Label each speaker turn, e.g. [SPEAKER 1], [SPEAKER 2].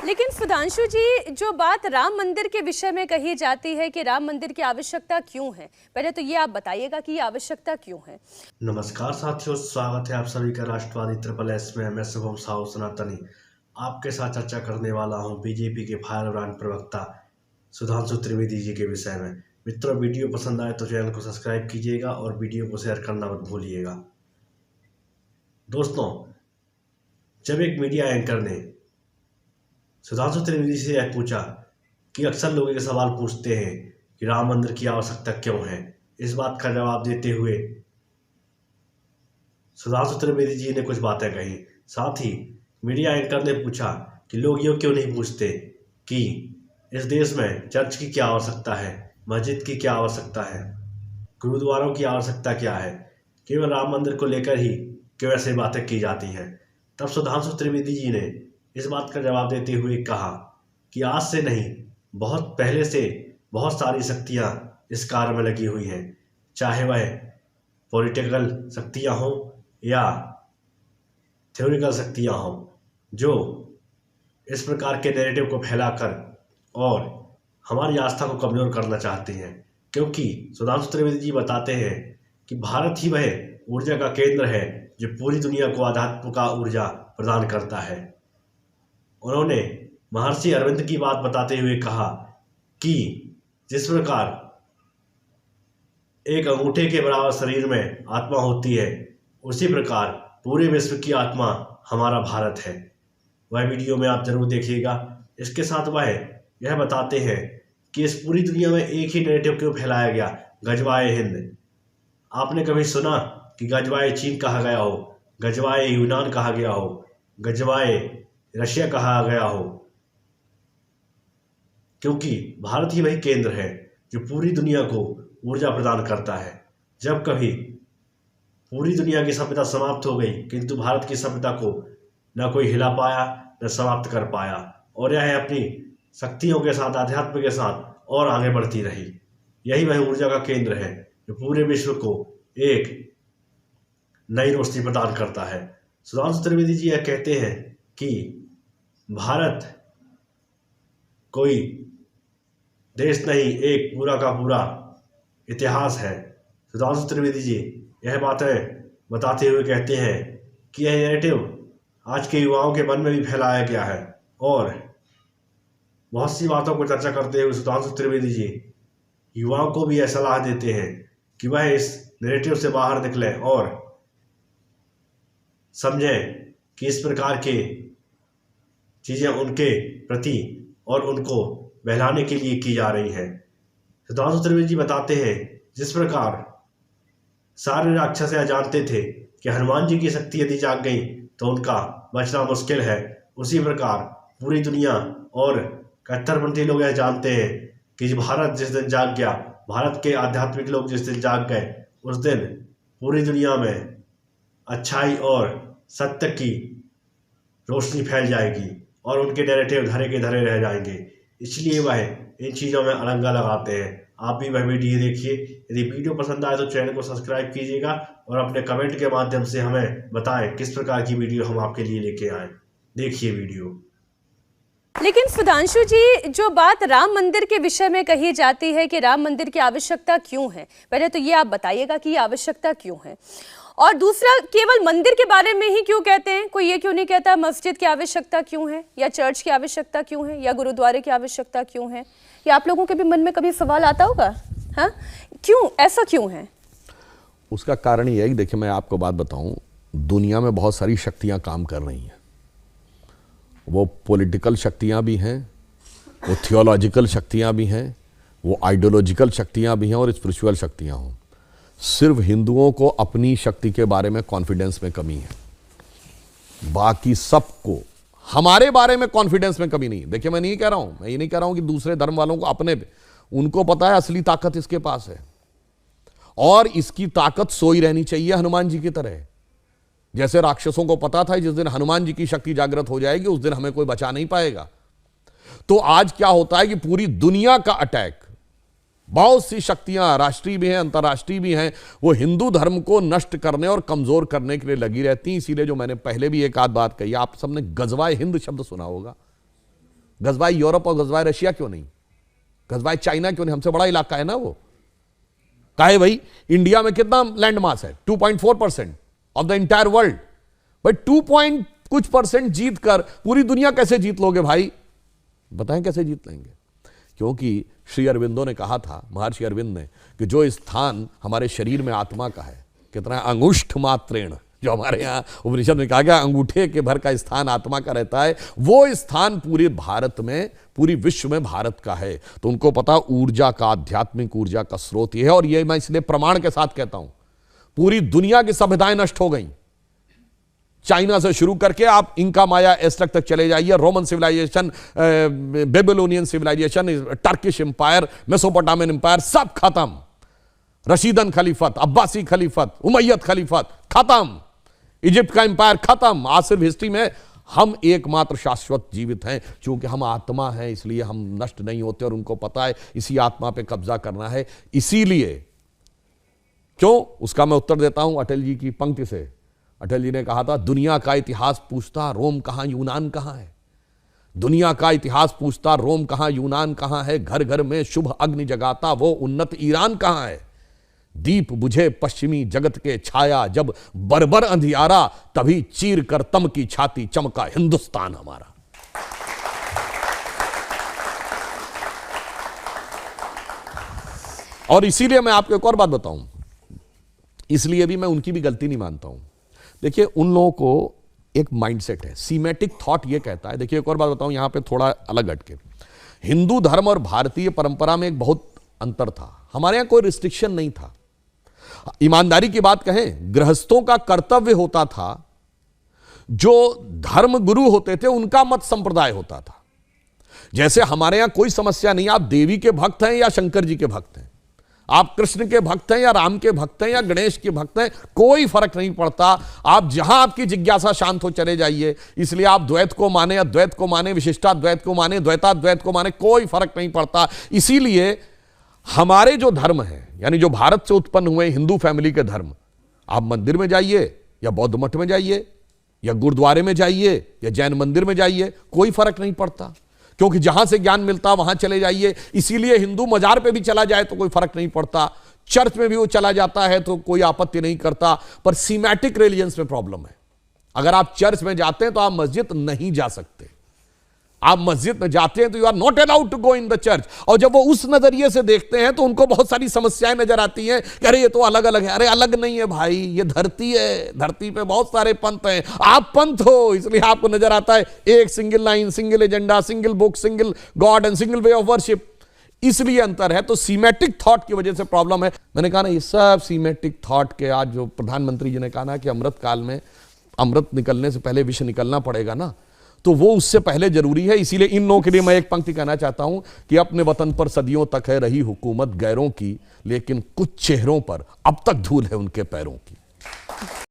[SPEAKER 1] लेकिन सुधांशु जी, जो बात राम मंदिर के विषय में कही जाती है कि राम मंदिर की आवश्यकता क्यों है, पहले तो ये आप बताइएगा कि ये आवश्यकता क्यों है।
[SPEAKER 2] नमस्कार साथियों, स्वागत है आप सभी का राष्ट्रवादी ट्रिपल एस में। मैं शुभम साहू सनातनी आपके साथ चर्चा करने वाला हूं बीजेपी के फायर ब्रांड प्रवक्ता सुधांशु त्रिवेदी जी के विषय में। मित्रों, वीडियो पसंद आए तो चैनल को सब्सक्राइब कीजिएगा और वीडियो को शेयर करना मत भूलिएगा। दोस्तों, जब एक मीडिया एंकर ने सुधांशु त्रिवेदी से यह पूछा कि अक्सर लोग ये सवाल पूछते हैं कि राम मंदिर की आवश्यकता क्यों है, इस बात का जवाब देते हुए सुधांशु त्रिवेदी जी ने कुछ बातें कही। साथ ही मीडिया एंकर ने पूछा कि लोग ये क्यों नहीं पूछते कि इस देश में चर्च की क्या आवश्यकता है, मस्जिद की क्या आवश्यकता है, गुरुद्वारों की आवश्यकता क्या है, केवल राम मंदिर को लेकर ही क्यों ऐसी बातें की जाती हैं। तब सुधांशु त्रिवेदी जी ने इस बात का जवाब देते हुए कहा कि आज से नहीं, बहुत पहले से बहुत सारी शक्तियां इस कार्य में लगी हुई हैं, चाहे वह पॉलिटिकल शक्तियां हों या थ्योरिकल शक्तियां हों, जो इस प्रकार के नैरेटिव को फैलाकर और हमारी आस्था को कमजोर करना चाहती हैं। क्योंकि सुधांशु त्रिवेदी जी बताते हैं कि भारत ही वह ऊर्जा का केंद्र है जो पूरी दुनिया को आध्यात्म का ऊर्जा प्रदान करता है। उन्होंने महर्षि अरविंद की बात बताते हुए कहा कि जिस प्रकार एक अंगूठे के बराबर शरीर में आत्मा होती है, उसी प्रकार पूरे विश्व की आत्मा हमारा भारत है। वह वीडियो में आप जरूर देखिएगा। इसके साथ वह यह बताते हैं कि इस पूरी दुनिया में एक ही नैरेटिव क्यों फैलाया गया, गजवाए हिंद। आपने कभी सुना कि गजवाए चीन कहा गया हो, गजवाए यूनान कहा गया हो, गजवाए रशिया कहा गया हो? क्योंकि भारत ही वही केंद्र है जो पूरी दुनिया को ऊर्जा प्रदान करता है। जब कभी पूरी दुनिया की सभ्यता समाप्त हो गई, किंतु भारत की सभ्यता को न कोई हिला पाया, न समाप्त कर पाया, और यह अपनी शक्तियों के साथ, आध्यात्म के साथ और आगे बढ़ती रही। यही वह ऊर्जा का केंद्र है जो पूरे विश्व को एक नई रोशनी प्रदान करता है। सुधांशु त्रिवेदी जी यह कहते हैं कि भारत कोई देश नहीं, एक पूरा का पूरा इतिहास है। सुधांशु त्रिवेदी जी यह बातें बताते हुए कहते हैं कि यह नैरेटिव आज के युवाओं के मन में भी फैलाया गया है, और बहुत सी बातों को चर्चा करते हुए सुधांशु त्रिवेदी जी युवाओं को भी यह सलाह देते हैं कि वह इस नैरेटिव से बाहर निकलें और समझें कि इस प्रकार के चीज़ें उनके प्रति और उनको बहलाने के लिए की जा रही हैं। सुधांशु त्रिवेदी जी बताते हैं जिस प्रकार सारे राक्षस यह जानते थे कि हनुमान जी की शक्ति यदि जाग गई तो उनका बचना मुश्किल है, उसी प्रकार पूरी दुनिया और कट्टरपंथी लोग यह जानते हैं कि भारत जिस दिन जाग गया, भारत के आध्यात्मिक लोग जिस दिन जाग गए, उस दिन पूरी दुनिया में अच्छाई और सत्य की रोशनी फैल जाएगी और उनके नैरेटिव धरे के धरे रह जाएंगे। इसलिए वह इन चीज़ों में अड़ंगा लगाते हैं। आप भी वह वीडियो देखिए। यदि वीडियो पसंद आए तो चैनल को सब्सक्राइब कीजिएगा और अपने कमेंट के माध्यम से हमें बताएं किस प्रकार की वीडियो हम आपके लिए लेके आए। देखिए वीडियो।
[SPEAKER 1] लेकिन सुधांशु जी, जो बात राम मंदिर के विषय में कही जाती है कि राम मंदिर की आवश्यकता क्यों है, पहले तो ये आप बताइएगा कि ये आवश्यकता क्यों है, और दूसरा, केवल मंदिर के बारे में ही क्यों कहते हैं? कोई ये क्यों नहीं कहता मस्जिद की आवश्यकता क्यों है, या चर्च की आवश्यकता क्यों है, या गुरुद्वारे की आवश्यकता क्यों है? ये आप लोगों के भी मन में कभी सवाल आता होगा, हाँ? क्यों, ऐसा क्यों है?
[SPEAKER 3] उसका कारण ये है कि देखिए, मैं आपको बात बताऊं, दुनिया में बहुत सारी शक्तियां काम कर रही हैं। वो पॉलिटिकल शक्तियां भी हैं, वो थियोलॉजिकल शक्तियां भी हैं, वो आइडियोलॉजिकल शक्तियां भी हैं और स्पिरिचुअल शक्तियां हों। सिर्फ हिंदुओं को अपनी शक्ति के बारे में कॉन्फिडेंस में कमी है, बाकी सबको हमारे बारे में कॉन्फिडेंस में कमी नहीं। देखिए, मैं ये नहीं कह रहा हूं कि दूसरे धर्म वालों को अपने पे, उनको पता है असली ताकत इसके पास है, और इसकी ताकत सोई रहनी चाहिए हनुमान जी की तरह। जैसे राक्षसों को पता था जिस दिन हनुमान जी की शक्ति जागृत हो जाएगी उस दिन हमें कोई बचा नहीं पाएगा। तो आज क्या होता है कि पूरी दुनिया का अटैक, बहुत सी शक्तियां राष्ट्रीय भी हैं, अंतर्राष्ट्रीय भी हैं, वो हिंदू धर्म को नष्ट करने और कमजोर करने के लिए लगी रहती हैं। इसीलिए जो मैंने पहले भी एक आध बात कही, आप सबने गजवाए हिंद शब्द सुना होगा। गजवाए यूरोप और गजवाए रशिया क्यों नहीं? गजवाए चाइना क्यों नहीं? हमसे बड़ा इलाका है ना वो। काहे भाई, इंडिया में कितना लैंड मास है? 2.4% ऑफ द इंटायर वर्ल्ड। भाई 2 पॉइंट कुछ % जीत कर पूरी दुनिया कैसे जीत लोगे भाई? बताएं कैसे जीत लेंगे? क्योंकि श्री अरविंदो ने कहा था, महर्षि अरविंद ने, कि जो स्थान हमारे शरीर में आत्मा का है, कितना अंगुष्ठ मात्रेण, जो हमारे यहाँ उपनिषद में कहा गया अंगूठे के भर का स्थान आत्मा का रहता है, वो स्थान पूरे भारत में, पूरी विश्व में भारत का है। तो उनको पता ऊर्जा का, आध्यात्मिक ऊर्जा का स्रोत ये है। और ये मैं इसलिए प्रमाण के साथ कहता हूं, पूरी दुनिया की सभ्यताएं नष्ट हो गई। चाइना से शुरू करके आप इंका माया एस्टेक तक चले जाइए, Roman civilisation, Babylonian civilisation, Turkish empire, Mesopotamian empire, सब खत्म। रशीदन खलीफत, अब्बासी खलीफत, उमैयद खलीफत खत्म, इजिप्ट का एम्पायर खत्म। आज सिर्फ हिस्ट्री में हम एकमात्र शाश्वत जीवित हैं। क्योंकि हम आत्मा हैं, इसलिए हम नष्ट नहीं होते। और उनको पता है इसी आत्मा पे कब्जा करना है। इसीलिए क्यों, उसका मैं उत्तर देता हूं अटल जी की पंक्ति से। अटल जी ने कहा था, दुनिया का इतिहास पूछता रोम कहां यूनान कहां है। दुनिया का इतिहास पूछता रोम कहां यूनान कहां है। घर घर में शुभ अग्नि जगाता वो उन्नत ईरान कहां है। दीप बुझे पश्चिमी जगत के छाया, जब बर्बर अंधियारा, तभी चीर कर तम की छाती चमका हिंदुस्तान हमारा। और इसीलिए मैं आपको एक और बात बताऊं, इसलिए भी मैं उनकी भी गलती नहीं मानता हूं। देखिए, उन लोगों को एक माइंडसेट है, सीमेटिक थॉट ये कहता है। देखिए, एक और बात बताऊं यहां पे थोड़ा अलग हटके, हिंदू धर्म और भारतीय परंपरा में एक बहुत अंतर था। हमारे यहां कोई रिस्ट्रिक्शन नहीं था। ईमानदारी की बात कहें, गृहस्थों का कर्तव्य होता था, जो धर्म गुरु होते थे उनका मत संप्रदाय होता था। जैसे हमारे यहां कोई समस्या नहीं, आप देवी के भक्त हैं या शंकर जी के भक्त हैं, आप कृष्ण के भक्त हैं या राम के भक्त हैं या गणेश के भक्त हैं, कोई फर्क नहीं पड़ता। आप जहां आपकी जिज्ञासा शांत हो चले जाइए। इसलिए आप द्वैत को माने, अद्वैत को माने, विशिष्टाद्वैत को माने, द्वैताद्वैत को माने, कोई फर्क नहीं पड़ता। इसीलिए हमारे जो धर्म है, यानी जो भारत से उत्पन्न हुए हिंदू फैमिली के धर्म, आप मंदिर में जाइए या बौद्ध मठ में जाइए या गुरुद्वारे में जाइए या जैन मंदिर में जाइए, कोई फर्क नहीं पड़ता। क्योंकि जहां से ज्ञान मिलता वहां चले जाइए। इसीलिए हिंदू मजार पे भी चला जाए तो कोई फर्क नहीं पड़ता, चर्च में भी वो चला जाता है तो कोई आपत्ति नहीं करता। पर सीमैटिक रिलीजन्स में प्रॉब्लम है। अगर आप चर्च में जाते हैं तो आप मस्जिद नहीं जा सकते। आप मस्जिद में जाते हैं तो you are not allowed to go in the church. और जब वो उस नजरिए से देखते हैं तो उनको बहुत सारी समस्याएं नजर आती हैं कि अरे ये तो अलग अलग है। अरे अलग नहीं है भाई, ये धरती है, धरती पे बहुत सारे पंथ हैं, आप पंथ हो, इसलिए आपको नजर आता है एक single line, single agenda, single book, single God and single way of worship. इसलिए अंतर है। तो सीमेटिक थॉट की वजह से प्रॉब्लम है। मैंने कहा ना, ये सब सीमेटिक थॉट के, आज जो प्रधानमंत्री जी ने कहा ना कि अमृत काल में अमृत निकलने से पहले विष निकलना पड़ेगा ना, तो वो उससे पहले जरूरी है। इसीलिए इन लोगों के लिए मैं एक पंक्ति कहना चाहता हूं कि अपने वतन पर सदियों तक है रही हुकूमत गैरों की, लेकिन कुछ चेहरों पर अब तक धूल है उनके पैरों की।